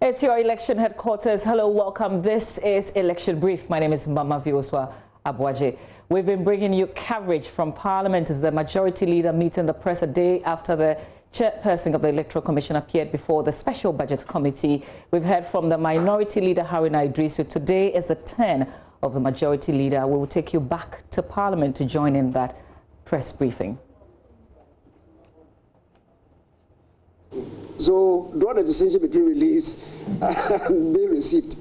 It's your election headquarters. Hello, welcome. This is Election Brief. My name is Mama Vioswa Abwaje. We've been bringing you coverage from Parliament as the Majority Leader meeting the press a day after the chairperson of the Electoral Commission appeared before the Special Budget Committee. We've heard from the Minority Leader, Haruna Idrisu. Today is the turn of the Majority Leader. We will take you back to Parliament to join in that press briefing. So, draw the distinction between release and being received.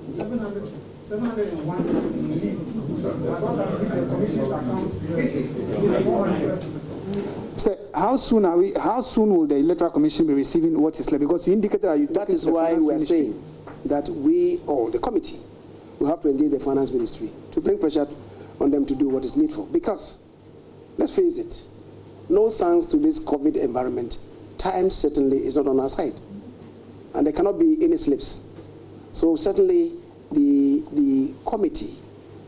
701 released. So, how soon will the Electoral Commission be receiving what is left? Because you indicated that is why we are saying that we, or the committee, will have to engage the Finance Ministry to bring pressure on them to do what is needful. Because, let's face it, no thanks to this COVID environment, time certainly is not on our side. And there cannot be any slips. So certainly the committee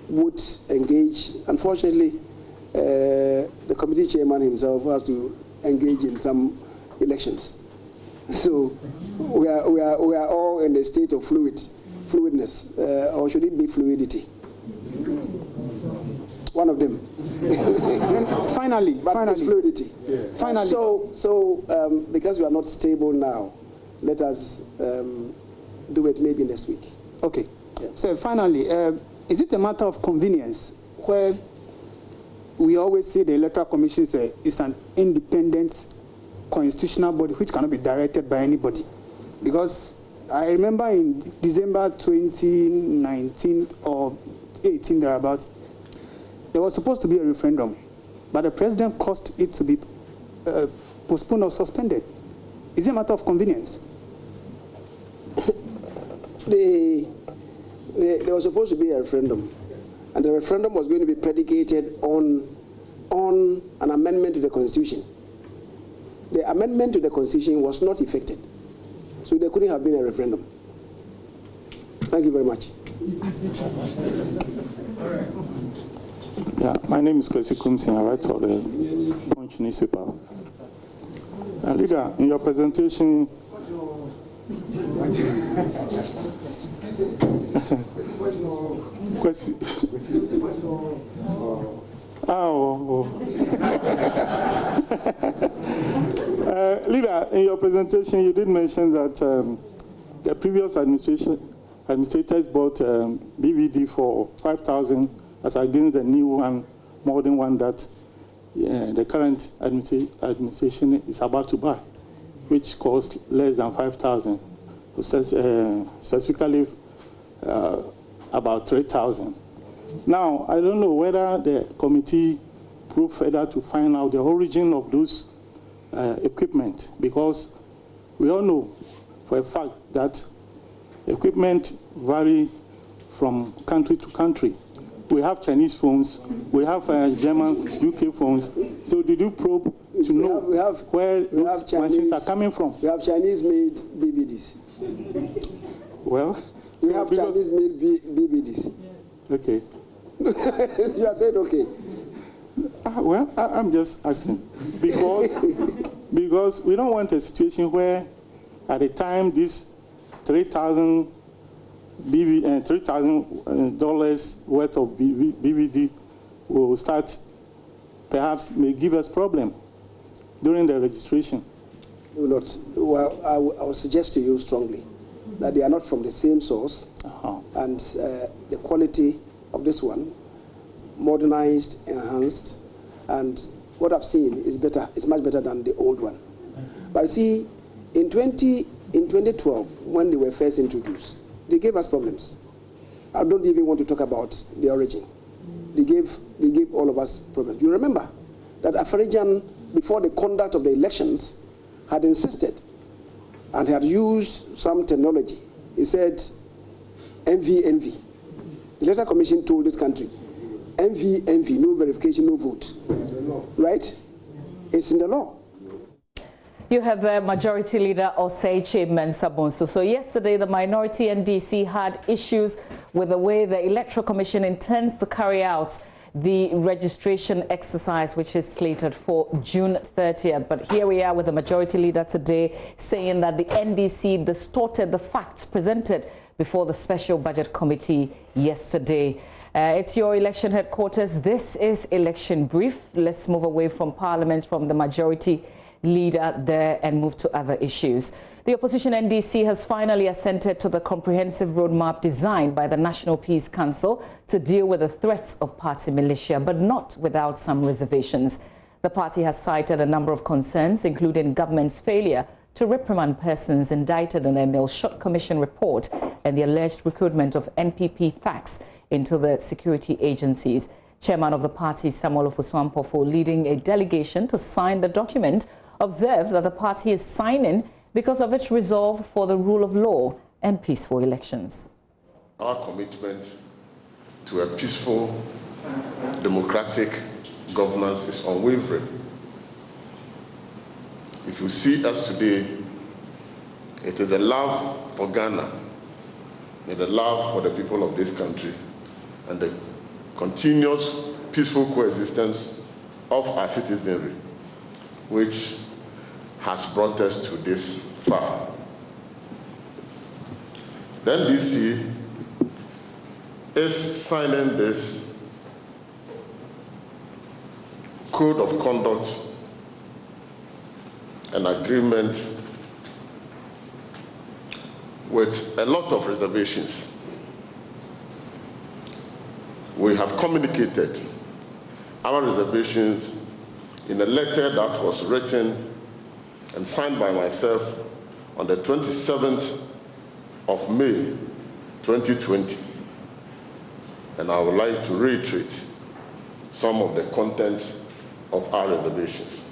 would engage. Unfortunately, the committee chairman himself has to engage in some elections. So we are all in a state of fluidness, or should it be fluidity? One of them. Finally, it's fluidity. Yeah. Finally. So because we are not stable now, let us do it maybe next week. Okay. Yeah. So finally, is it a matter of convenience where we always say the Electoral Commission is an independent constitutional body which cannot be directed by anybody? Because I remember in December 2019 or 18 thereabouts, there was supposed to be a referendum, but the president caused it to be postponed or suspended. Is it a matter of convenience? There was supposed to be a referendum, and the referendum was going to be predicated on an amendment to the Constitution. The amendment to the Constitution was not effected, so there couldn't have been a referendum. Thank you very much. Yeah, my name is Kwesi Kumsin. I write for the Punch newspaper. Leader, in your presentation, Leader, in your presentation, you did mention that the previous administrators bought BVD for 5,000 as against the new one, modern one that the current administration is about to buy, which costs less than 5,000, specifically about 3,000. Now, I don't know whether the committee probed further to find out the origin of those equipment, because we all know for a fact that equipment vary from country to country. We have Chinese phones, we have German, UK phones. So did you probe to know where those machines are coming from? We have Chinese-made BVDs. Well, we have Chinese-made BVDs. Okay. You are saying okay. Well, I'm just asking because we don't want a situation where, at the time this $3,000 worth of BVD will start, perhaps may give us problem during the registration. Well, I will suggest to you strongly that they are not from the same source, and the quality of this one, modernized, enhanced, and what I've seen is better. It's much better than the old one. But you see, in 2012, when they were first introduced, they gave us problems. I don't even want to talk about the origin. They gave all of us problems. You remember that Afarijan, before the conduct of the elections, had insisted and had used some technology. He said, envy. The Electoral Commission told this country, envy, no verification, no vote. Right? It's in the law. You have the Majority Leader Osei Mensah-Bonsu. So yesterday, the minority NDC had issues with the way the Electoral Commission intends to carry out the registration exercise, which is slated for June 30th. But here we are with the majority leader today saying that the NDC distorted the facts presented before the Special Budget Committee yesterday. It's your election headquarters. This is Election Brief. Let's move away from Parliament, from the majority leader there, and move to other issues. The opposition NDC has finally assented to the comprehensive roadmap designed by the National Peace Council to deal with the threats of party militia, but not without some reservations. The party has cited a number of concerns, including government's failure to reprimand persons indicted in the Emil Shot Commission report and the alleged recruitment of NPP thugs into the security agencies. Chairman of the party, Samuel Ofosu-Ampofo, leading a delegation to sign the document, observed that the party is signing because of its resolve for the rule of law and peaceful elections. Our commitment to a peaceful, democratic governance is unwavering. If you see us today, it is a love for Ghana, and a love for the people of this country, and the continuous peaceful coexistence of our citizenry, which has brought us to this far. The NDC is signing this code of conduct and agreement with a lot of reservations. We have communicated our reservations in a letter that was written and signed by myself on the 27th of May, 2020. And I would like to reiterate some of the content of our reservations.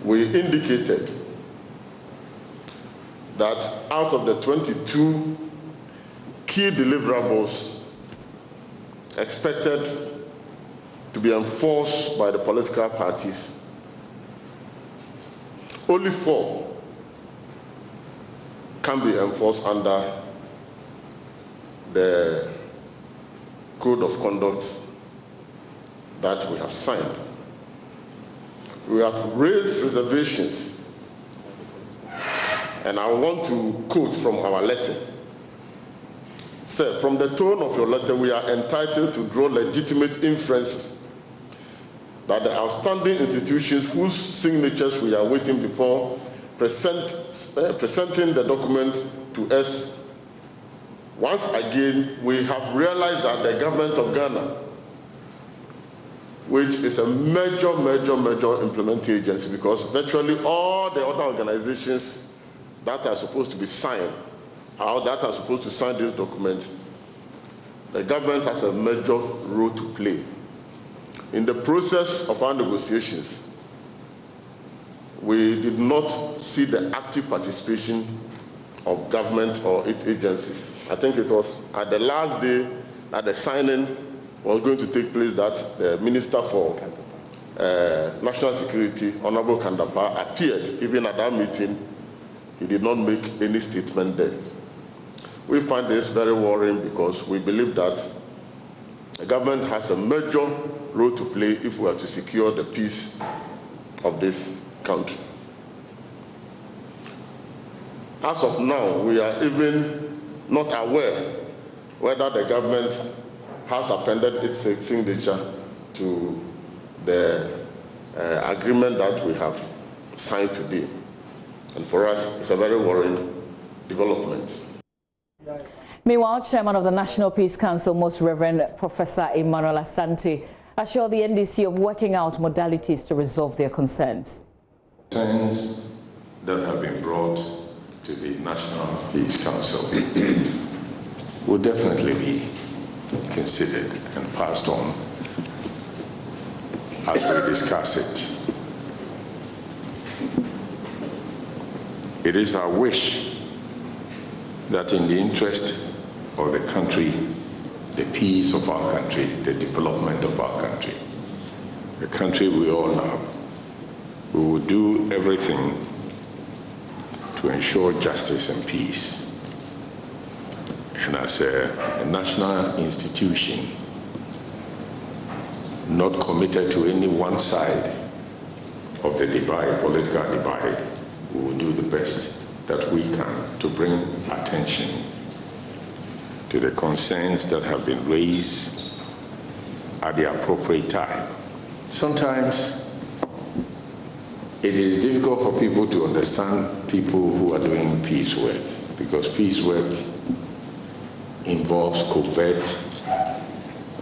We indicated that out of the 22 key deliverables expected to be enforced by the political parties, only 4 can be enforced under the code of conduct that we have signed. We have raised reservations, and I want to quote from our letter. Sir, from the tone of your letter, we are entitled to draw legitimate inferences that the outstanding institutions whose signatures we are waiting before presenting the document to us. Once again, we have realized that the government of Ghana, which is a major implementing agency, because virtually all the other organizations that are supposed to be signed, or that are supposed to sign this document, the government has a major role to play. In the process of our negotiations, we did not see the active participation of government or its agencies. I think it was at the last day that the signing was going to take place that the Minister for National Security, Honorable Kandapa, appeared. Even at that meeting, he did not make any statement there. We find this very worrying because we believe that the government has a major role to play if we are to secure the peace of this country. As of now, we are even not aware whether the government has appended its signature to the agreement that we have signed today. And for us, it's a very worrying development. Meanwhile, Chairman of the National Peace Council, Most Reverend Professor Emmanuel Asante, assured the NDC of working out modalities to resolve their concerns. Concerns that have been brought to the National Peace Council will definitely be considered and passed on as we discuss it. It is our wish that in the interest of the country, the peace of our country, the development of our country, the country we all love, we will do everything to ensure justice and peace. And as a national institution, not committed to any one side of the divide, political divide. We will do the best that we can to bring attention to the concerns that have been raised at the appropriate time. Sometimes it is difficult for people to understand people who are doing peace work, because peace work involves covert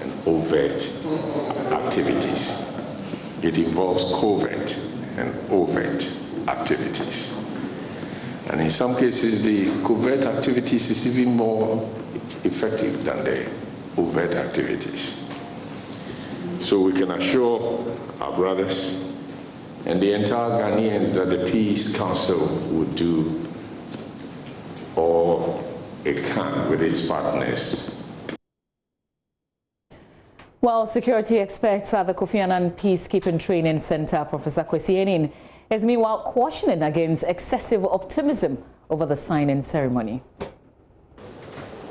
and overt activities. It involves covert and overt activities. And in some cases, the covert activities is even more effective than the overt activities. So we can assure our brothers and the entire Ghanaians that the Peace Council would do all it can with its partners. Well, security experts at the Kofi Annan Peacekeeping Training Center, Professor Kwesi Enin, is meanwhile cautioning against excessive optimism over the signing ceremony.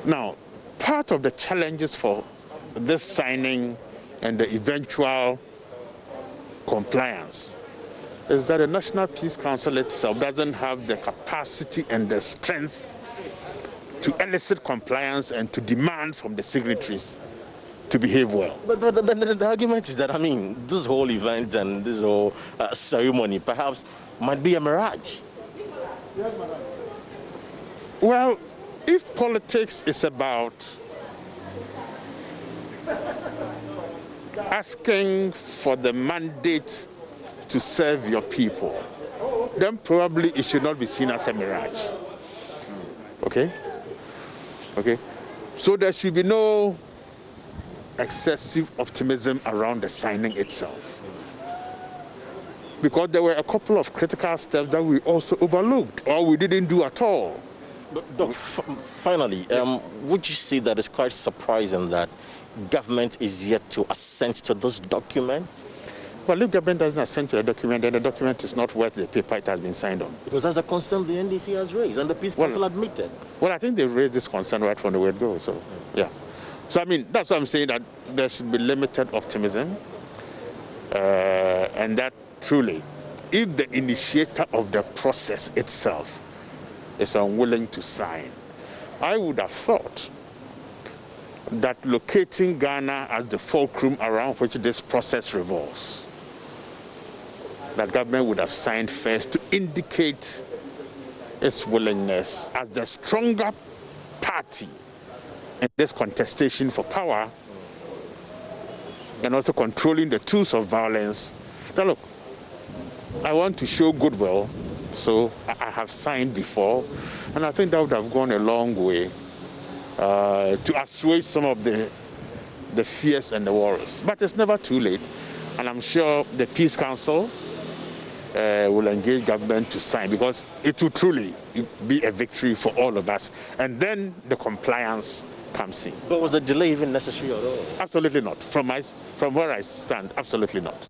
Now, part of the challenges for this signing and the eventual compliance is that the National Peace Council itself doesn't have the capacity and the strength to elicit compliance and to demand from the signatories to behave well. But the argument is that, I mean, this whole event and this whole ceremony perhaps might be a mirage. Well, if politics is about asking for the mandate to serve your people, then probably it should not be seen as a mirage. Okay? Okay? So there should be no excessive optimism around the signing itself. Because there were a couple of critical steps that we also overlooked or we didn't do at all. Doc, finally, yes. Would you say that it's quite surprising that government is yet to assent to this document? Well, if government doesn't assent to the document, then the document is not worth the paper it has been signed on. Because that's a concern the NDC has raised and the Peace Council admitted. Well, I think they raised this concern right from the word go, so yeah. So, I mean, that's why I'm saying that there should be limited optimism and that truly, if the initiator of the process itself is unwilling to sign, I would have thought that locating Ghana as the fulcrum around which this process revolves, that government would have signed first to indicate its willingness as the stronger party in this contestation for power and also controlling the tools of violence. Now look, I want to show goodwill, so I have signed before, and I think that would have gone a long way to assuage some of the fears and the worries. But it's never too late, and I'm sure the Peace Council will engage government to sign, because it will truly be a victory for all of us, and then the compliance comes in. But was the delay even necessary at all? Absolutely not. From where I stand, absolutely not.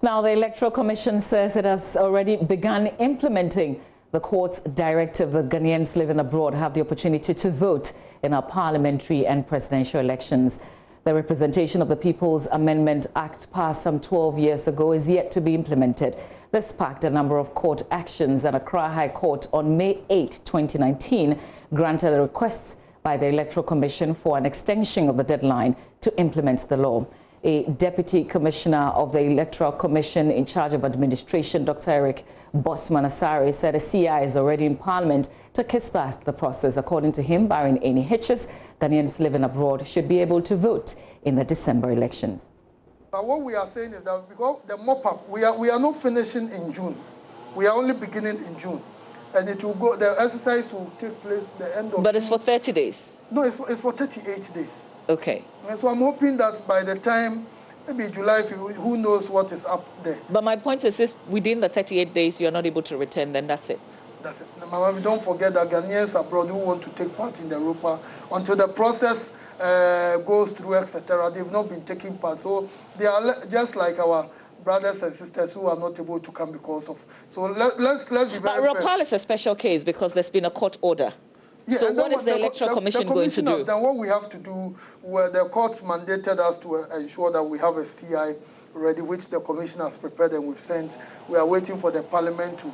Now, the Electoral Commission says it has already begun implementing the court's directive that Ghanaians living abroad have the opportunity to vote in our parliamentary and presidential elections. The Representation of the People's Amendment Act passed some 12 years ago is yet to be implemented. This sparked a number of court actions, and Accra High Court on May 8, 2019 granted a request by the Electoral Commission for an extension of the deadline to implement the law. A Deputy Commissioner of the Electoral Commission in charge of administration, Dr. Eric Bosman-Asare, said a CI is already in Parliament to kickstart the process. According to him, barring any hitches, Ghanaians living abroad should be able to vote in the December elections. But what we are saying is that because the mop-up, we are not finishing in June. We are only beginning in June. And it will go, the exercise will take place the end of But it's for 30 days? No, it's for 38 days. Okay. And so I'm hoping that by the time, maybe July, who knows what is up there. But my point is within the 38 days you're not able to return, then that's it. That's it. Mama, don't forget that Ghanaians abroad who want to take part in the Europa, until the process goes through, etc., they've not been taking part. So they are just like our brothers and sisters who are not able to come because of. So let's be very fair. But Ropal is a special case because there's been a court order. Yeah, so what is the Electoral Commission going to do? Then what we have to do, where the court mandated us to ensure that we have a CI ready, which the commission has prepared and we've sent. We are waiting for the parliament to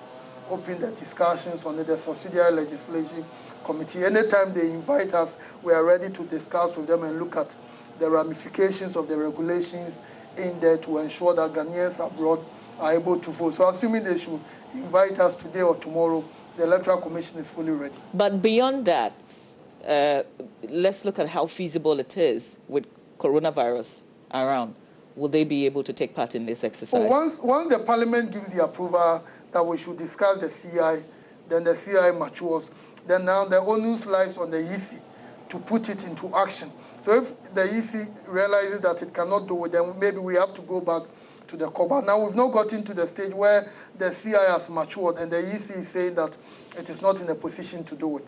open the discussions on the subsidiary legislation committee. Anytime they invite us, we are ready to discuss with them and look at the ramifications of the regulations in there to ensure that Ghanaians abroad are able to vote. So assuming they should invite us today or tomorrow, the Electoral Commission is fully ready. But beyond that, let's look at how feasible it is with coronavirus around. Will they be able to take part in this exercise? Once the parliament gives the approval that we should discuss the CI, then the CI matures. Then now the onus lies on the EC to put it into action. So if the EC realizes that it cannot do it, then maybe we have to go back to the court. But now we've not gotten to the stage where the CI has matured and the EC is saying that it is not in a position to do it.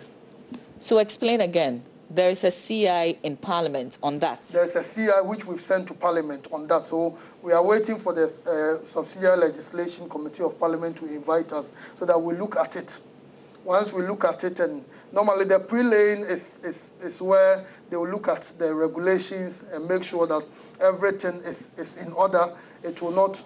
So explain again. There is a CI in Parliament on that. There is a CI which we've sent to Parliament on that. So we are waiting for the Subsidiary Legislation Committee of Parliament to invite us so that we look at it. Once we look at it, and normally the pre-laying is where they will look at the regulations and make sure that everything is in order. It will not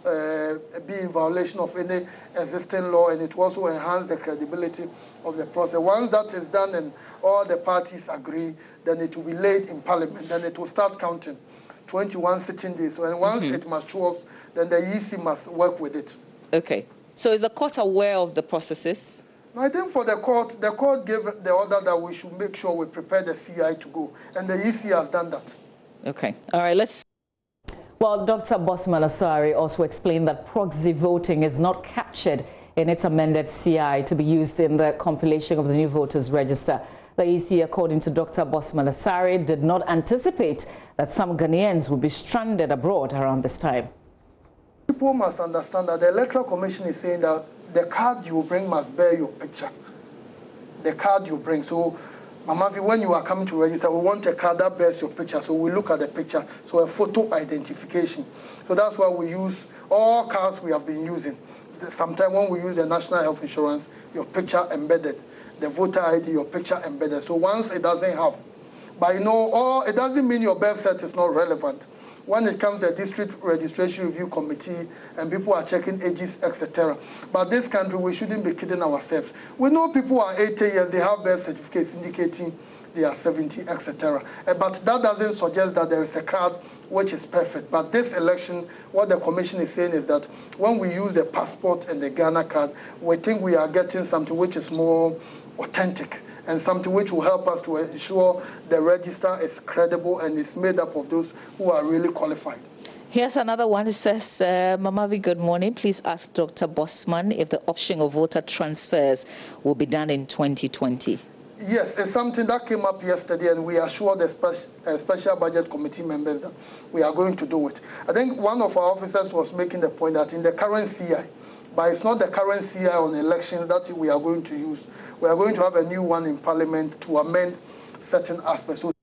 be in violation of any existing law, and it will also enhance the credibility of the process. Once that is done and all the parties agree, then it will be laid in Parliament. Then it will start counting 21 sitting days. So, and once it matures, then the EC must work with it. Okay. So is the court aware of the processes? No, I think for the court gave the order that we should make sure we prepare the CI to go, and the EC has done that. Okay. All right, let's... Well, Dr. Bosman Asare also explained that proxy voting is not captured in its amended CI to be used in the compilation of the new voters register. The EC, according to Dr. Bosman Asare, did not anticipate that some Ghanaians would be stranded abroad around this time. People must understand that the Electoral Commission is saying that the card you bring must bear your picture. The card you bring. So, Mama, when you are coming to register, we want a card that bears your picture. So we look at the picture. So a photo identification. So that's why we use all cards we have been using. Sometimes when we use the National Health Insurance, your picture embedded. The voter ID, your picture embedded. So once it doesn't have, but you know, it doesn't mean your birth cert is not relevant. When it comes to the District Registration Review Committee and people are checking ages, etc. But this country, we shouldn't be kidding ourselves. We know people are 80 years, they have birth certificates indicating they are 70, etc. But that doesn't suggest that there is a card which is perfect. But this election, what the commission is saying is that when we use the passport and the Ghana card, we think we are getting something which is more authentic and something which will help us to ensure the register is credible and is made up of those who are really qualified. Here's another one. It says, Mamavi, good morning. Please ask Dr. Bosman if the option of voter transfers will be done in 2020. Yes, it's something that came up yesterday, and we assured the special budget committee members that we are going to do it. I think one of our officers was making the point that in the current CI, but it's not the current CI on elections that we are going to use. We are going to have a new one in Parliament to amend certain aspects. So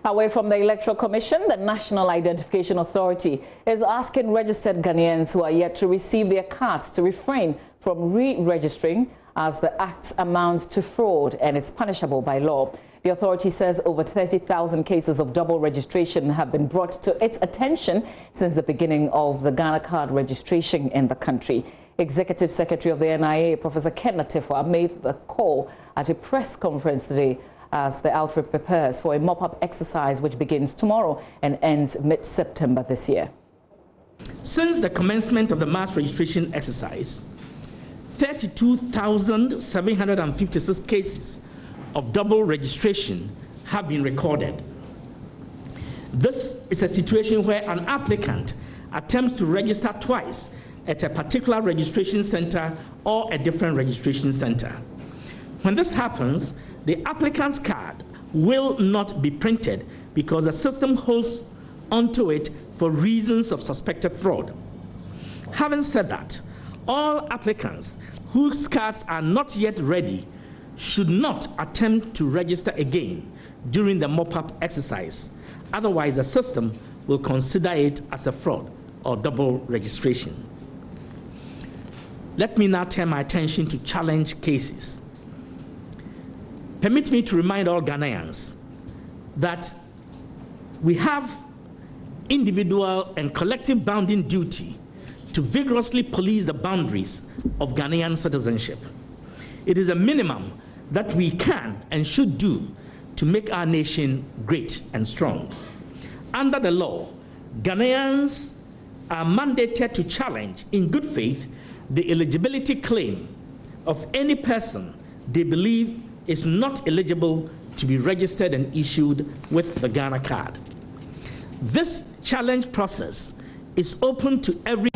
away from the Electoral Commission, the National Identification Authority is asking registered Ghanaians who are yet to receive their cards to refrain from re-registering, as the acts amount to fraud and is punishable by law. The authority says over 30,000 cases of double registration have been brought to its attention since the beginning of the Ghana card registration in the country. Executive Secretary of the NIA, Professor Ken Natefwa, made the call at a press conference today as the outfit prepares for a mop-up exercise which begins tomorrow and ends mid-September this year. Since the commencement of the mass registration exercise, 32,756 cases of double registration have been recorded. This is a situation where an applicant attempts to register twice at a particular registration center or a different registration center. When this happens, the applicant's card will not be printed because the system holds onto it for reasons of suspected fraud. Having said that, all applicants whose cards are not yet ready should not attempt to register again during the mop-up exercise. Otherwise, the system will consider it as a fraud or double registration. Let me now turn my attention to challenge cases. permit me to remind all Ghanaians that we have individual and collective bounding duty to vigorously police the boundaries of Ghanaian citizenship. It is a minimum that we can and should do to make our nation great and strong. Under the law, Ghanaians are mandated to challenge in good faith the eligibility claim of any person they believe is not eligible to be registered and issued with the Ghana card. This challenge process is open to every.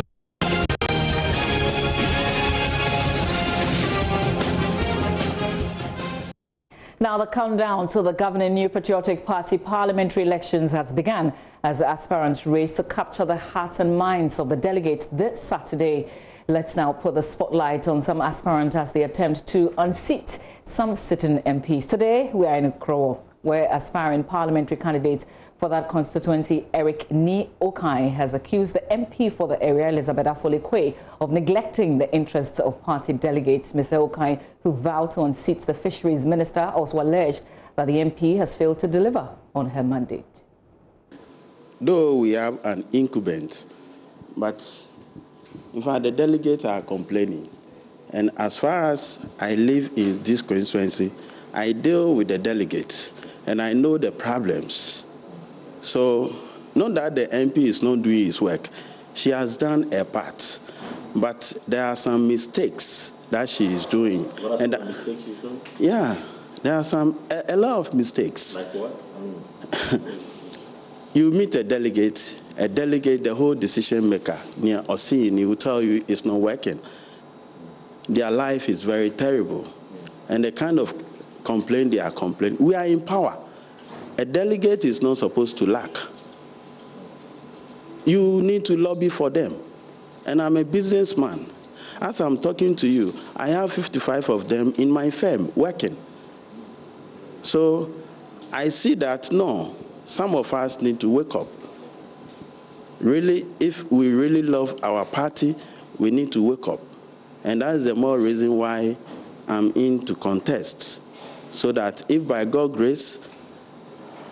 Now the countdown to the governing New Patriotic Party parliamentary elections has begun as aspirants race to capture the hearts and minds of the delegates this Saturday. Let's now put the spotlight on some aspirants as they attempt to unseat some sitting MPs. Today we are in Ukro, where aspiring parliamentary candidate for that constituency, Eric Ni Okai, has accused the MP for the area, Elizabeth Afolikwe, of neglecting the interests of party delegates. Mr. Okai, who vowed to unseat the fisheries minister, also alleged that the MP has failed to deliver on her mandate. Though we have an incumbent, but in fact the delegates are complaining. And as far as I live in this constituency, I deal with the delegates and I know the problems. So, not that the MP is not doing his work. She has done her part. But there are some mistakes that she is doing. What are some mistakes she's doing? Yeah, there are a lot of mistakes. Like what? You meet a delegate, the whole decision maker, near or seeing, he will tell you it's not working. Their life is very terrible. And the kind of complaint they are complaining, we are in power. A delegate is not supposed to lack. You need to lobby for them. And I'm a businessman. As I'm talking to you, I have 55 of them in my firm working. So I see that, no, some of us need to wake up. Really, if we really love our party, we need to wake up. And that's the more reason why I'm in to contest. So that if by God's grace,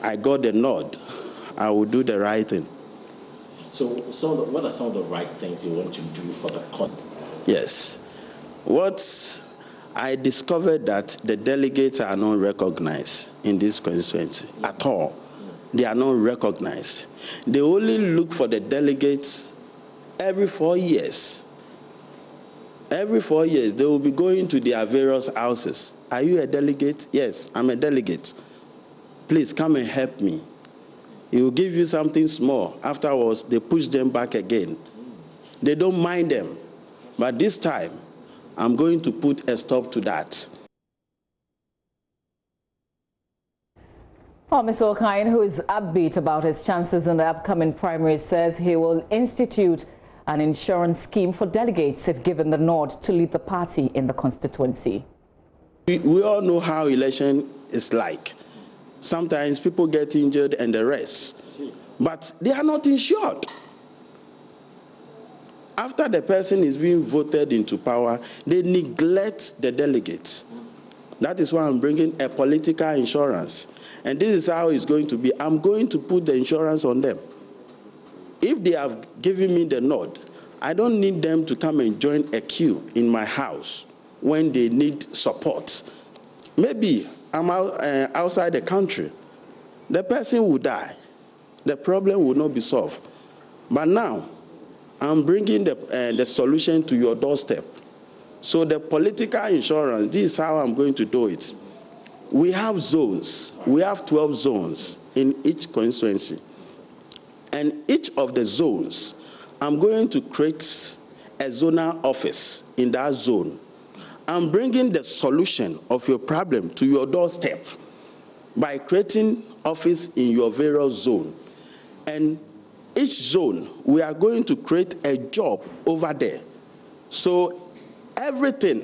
I got the nod, I will do the right thing. So what are some of the right things you want to do for the country? Yes. What I discovered that the delegates are not recognized in this constituency at all. They are not recognized. They only look for the delegates every 4 years. Every 4 years, they will be going to their various houses. Are you a delegate? Yes, I'm a delegate. Please come and help me. He will give you something small. Afterwards, they push them back again. They don't mind them. But this time, I'm going to put a stop to that. Well, Mr. Okain, who is upbeat about his chances in the upcoming primaries, says he will institute an insurance scheme for delegates if given the nod to lead the party in the constituency. We all know how election is like. Sometimes people get injured and the rest. But they are not insured. After the person is being voted into power, they neglect the delegates. That is why I'm bringing a political insurance. And this is how it's going to be. I'm going to put the insurance on them. If they have given me the nod, I don't need them to come and join a queue in my house when they need support. Maybe I'm outside the country. The person will die. The problem will not be solved. But now, I'm bringing the solution to your doorstep. So the political insurance, this is how I'm going to do it. We have zones. We have 12 zones in each constituency. And each of the zones, I'm going to create a zonal office in that zone. I'm bringing the solution of your problem to your doorstep by creating office in your various zone. And each zone, we are going to create a job over there. So everything,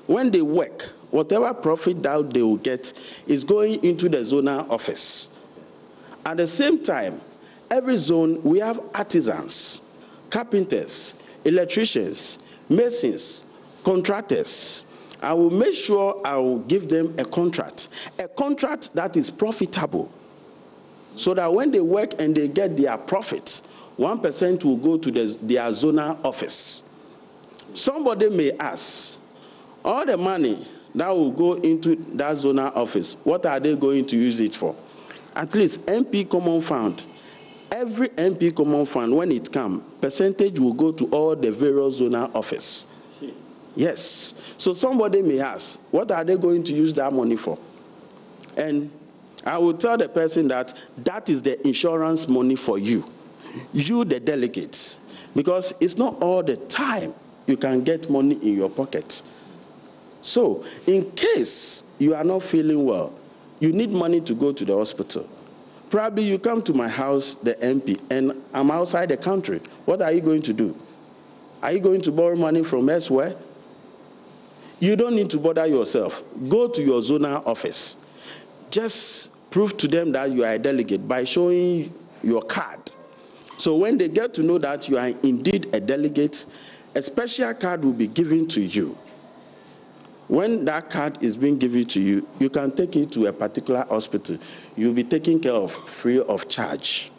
when they work, whatever profit that they will get is going into the zonal office. At the same time, every zone, we have artisans, carpenters, electricians, masons, contractors. I will make sure I will give them a contract that is profitable, so that when they work and they get their profits, 1% will go to their zonal office. Somebody may ask, all the money that will go into that zonal office, what are they going to use it for? At least MP Common Fund. Every MP Common Fund, when it comes, percentage will go to all the various zonal office. Yes. So somebody may ask, what are they going to use that money for? And I will tell the person that that is the insurance money for you, the delegates, because it's not all the time you can get money in your pocket. So in case you are not feeling well, you need money to go to the hospital. Probably you come to my house, the MP, and I'm outside the country. What are you going to do? Are you going to borrow money from elsewhere? You don't need to bother yourself. Go to your zonal office. Just prove to them that you are a delegate by showing your card. So when they get to know that you are indeed a delegate, a special card will be given to you. When that card is being given to you, you can take it to a particular hospital. You'll be taken care of free of charge.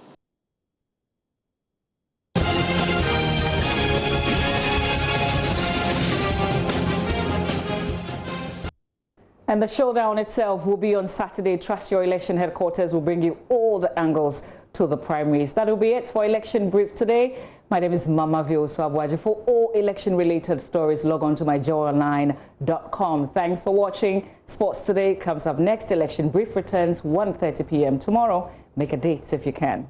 And the showdown itself will be on Saturday. Trust Your Election Headquarters will bring you all the angles to the primaries. That will be it for Election Brief today. My name is Mama Abwaje. For all election-related stories, log on to myjoyonline.com. Thanks for watching. Sports Today comes up next. Election Brief returns 1:30 p.m. tomorrow. Make a date if you can.